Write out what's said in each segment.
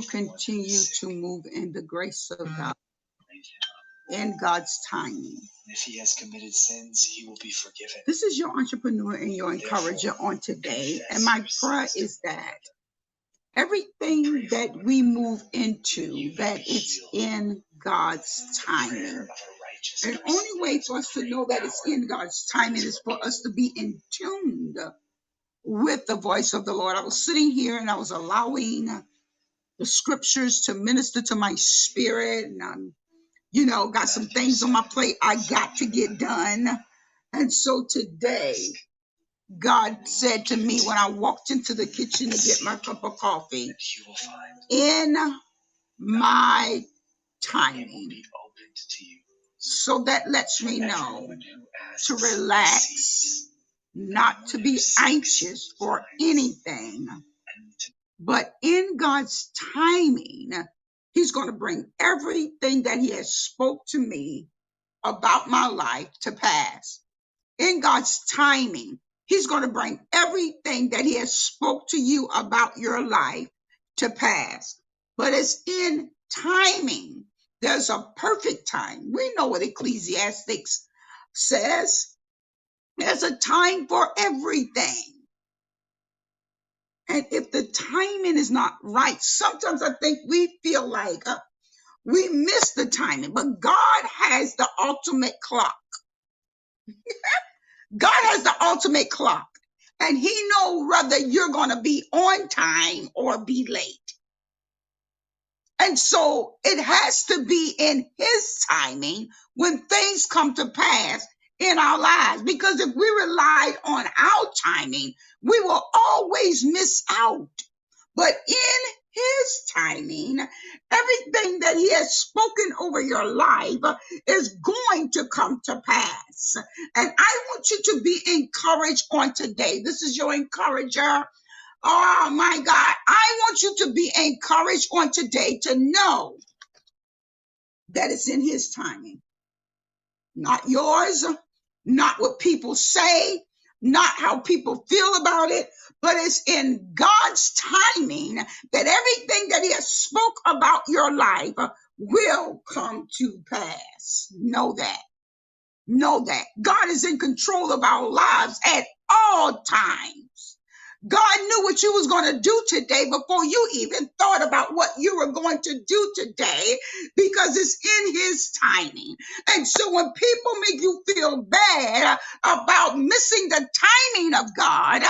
continue to move in the grace of God, in God's timing. If he has committed sins, he will be forgiven. This is your entrepreneur and your encourager on today. And my prayer is that everything that we move into, that it's in God's timing. And the only way for us to know that it's in God's timing is for us to be in tune with the voice of the Lord. I was sitting here and I was allowing the scriptures to minister to my spirit, and I'm got some things on my plate I got to get done. And so today, God said to me when I walked into the kitchen to get my cup of coffee, in my timing. So that lets me know to relax, not to be anxious for anything, but in God's timing, he's going to bring everything that he has spoke to me about my life to pass. In God's timing, he's going to bring everything that he has spoke to you about your life to pass. But it's in timing. There's a perfect time. We know what Ecclesiastes says. There's a time for everything. And if the timing is not right, sometimes I think we feel like we miss the timing, but God has the ultimate clock. God has the ultimate clock, and he knows whether you're going to be on time or be late. And so it has to be in his timing when things come to pass in our lives, because if we relied on our timing, we will always miss out. But in his timing, everything that he has spoken over your life is going to come to pass. And I want you to be encouraged on today. This is your encourager. Oh my God. I want you to be encouraged on today to know that it's in his timing, not yours, not what people say, not how people feel about it, but it's in God's timing that everything that he has spoke about your life will come to pass. Know that. Know that. God is in control of our lives at all times. God knew what you was going to do today before you even thought about what you were going to do today, because it's in his timing. And so when people make you feel bad about missing the timing of God,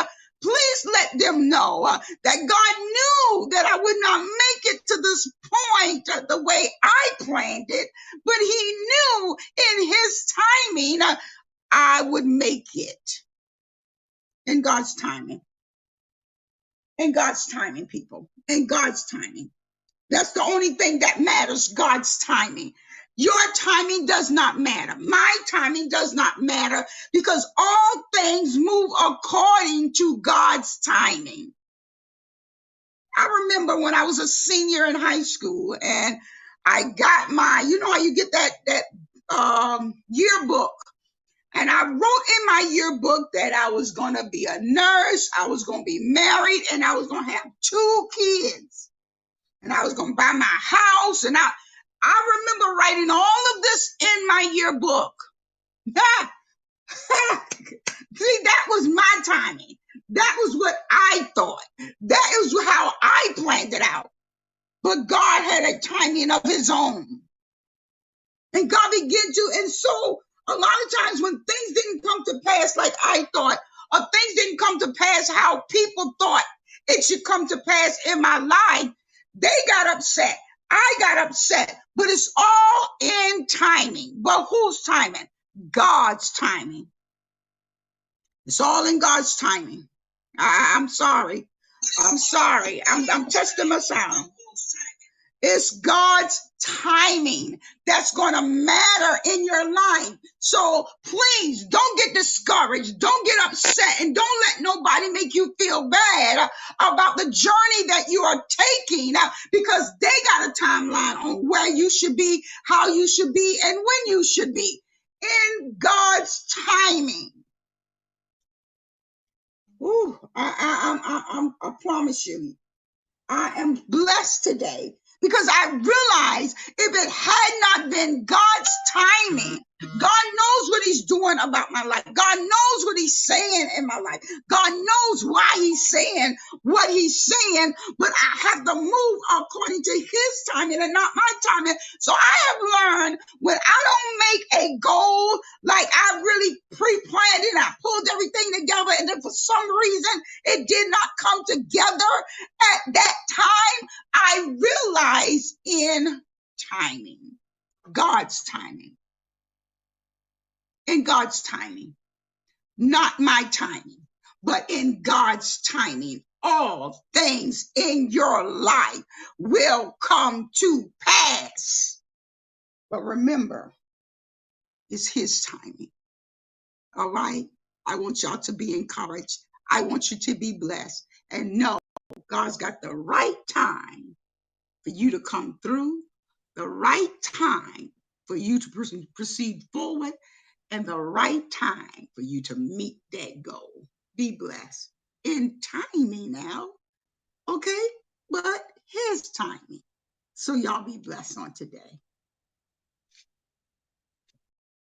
please let them know that God knew that I would not make it to this point the way I planned it, but he knew in his timing I would make it. In God's timing. In God's timing, people. In God's timing. That's the only thing that matters, God's timing. Your timing does not matter. My timing does not matter, because all things move according to God's timing. I remember when I was a senior in high school and I got my, you know how you get that yearbook. And I wrote in my yearbook that I was going to be a nurse, I was going to be married, and I was going to have 2 kids. And I was going to buy my house. And I remember writing all of this in my yearbook. See, that was my timing. That was what I thought. That is how I planned it out. But God had a timing of his own. And God began to, and so a lot of times when things didn't come to pass like I thought, or things didn't come to pass how people thought it should come to pass in my life, they got upset. I got upset. But it's all in timing. But whose timing? God's timing. It's all in God's timing. I'm sorry. I'm sorry. I'm testing my sound. It's God's timing that's going to matter in your life. So please don't get discouraged. Don't get upset, and don't let nobody make you feel bad about the journey that you are taking, because they got a timeline on where you should be, how you should be, and when you should be. In God's timing. Ooh, I promise you. I am blessed today because I realize if it had not been God's timing, God knows what he's doing about my life. God knows what he's saying in my life. God knows why he's saying what he's saying, but I have to move according to his timing and not my timing. So I have learned when I don't make a goal like I really pre-planned it, I pulled everything together, and then for some reason it did not come together at that time, I realized in timing, God's timing, in God's timing, not my timing, but in God's timing, all things in your life will come to pass. But remember, it's his timing. All right? I want y'all to be encouraged. I want you to be blessed and know God's got the right time for you to come through, the right time for you to proceed forward, and the right time for you to meet that goal. Be blessed. In timing now, okay? But his timing. So y'all be blessed on today.